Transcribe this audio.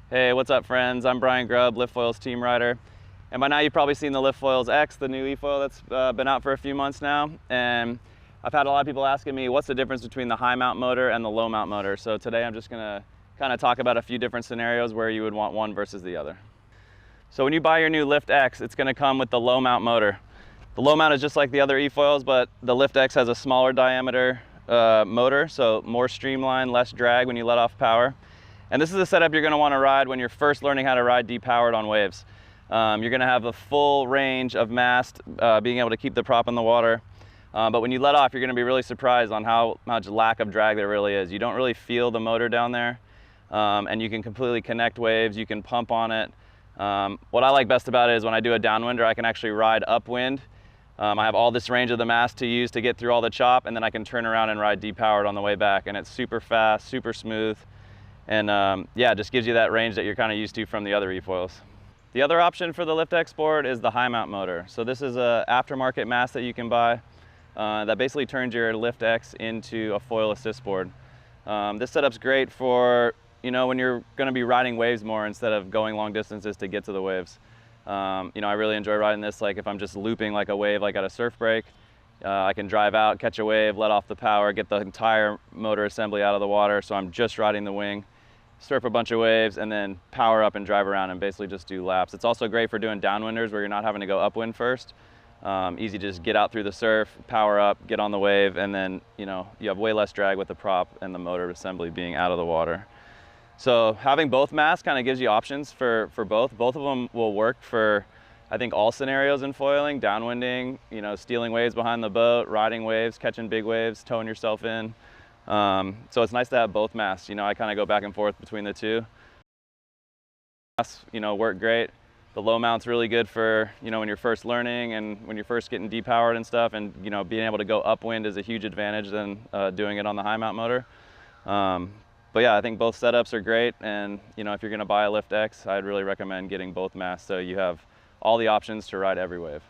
Hey, what's up friends? I'm Brian Grubb, LIFTX team rider. And by now you've probably seen the LIFTX, the new e-foil that's been out for a few months now. And I've had a lot of people asking me what's the difference between the high mount motor and the low mount motor. So today I'm just gonna kind of talk about a few different scenarios where you would want one versus the other. So when you buy your new LIFTX, it's gonna come with the low mount motor. The low mount is just like the other e-foils, but the LIFTX has a smaller diameter motor, so more streamlined, less drag when you let off power. And this is the setup you're going to want to ride when you're first learning how to ride depowered on waves. You're going to have a full range of mast, being able to keep the prop in the water. But when you let off, you're going to be really surprised on how much lack of drag there really is. You don't really feel the motor down there, and you can completely connect waves. You can pump on it. What I like best about it is when I do a downwinder, I can actually ride upwind. I have all this range of the mast to use to get through all the chop, and then I can turn around and ride depowered on the way back. And it's super fast, super smooth. And yeah, it just gives you that range that you're kind of used to from the other e-foils. The other option for the LIFTX board is the high mount motor. So this is an aftermarket mast that you can buy that basically turns your LIFTX into a foil assist board. This setup's great for, you know, when you're going to be riding waves more instead of going long distances to get to the waves. You know, I really enjoy riding this, like if I'm just looping like a wave like at a surf break. I can drive out, catch a wave, let off the power, get the entire motor assembly out of the water, so I'm just riding the wing. Surf a bunch of waves and then power up and drive around and basically just do laps. It's also great for doing downwinders where you're not having to go upwind first. Easy to just get out through the surf, power up, get on the wave, and then you know you have way less drag with the prop and the motor assembly being out of the water. So having both masts kind of gives you options for both. Both of them will work for I think all scenarios in foiling, downwinding, you know, stealing waves behind the boat, riding waves, catching big waves, towing yourself in. So it's nice to have both masts. You know, I kind of go back and forth between the two. You know, work great. The low mount's really good for, you know, when you're first learning and when you're first getting depowered and stuff, and, you know, being able to go upwind is a huge advantage than doing it on the high mount motor. But yeah, I think both setups are great. And, you know, if you're going to buy a LIFTX, I'd really recommend getting both masts so you have all the options to ride every wave.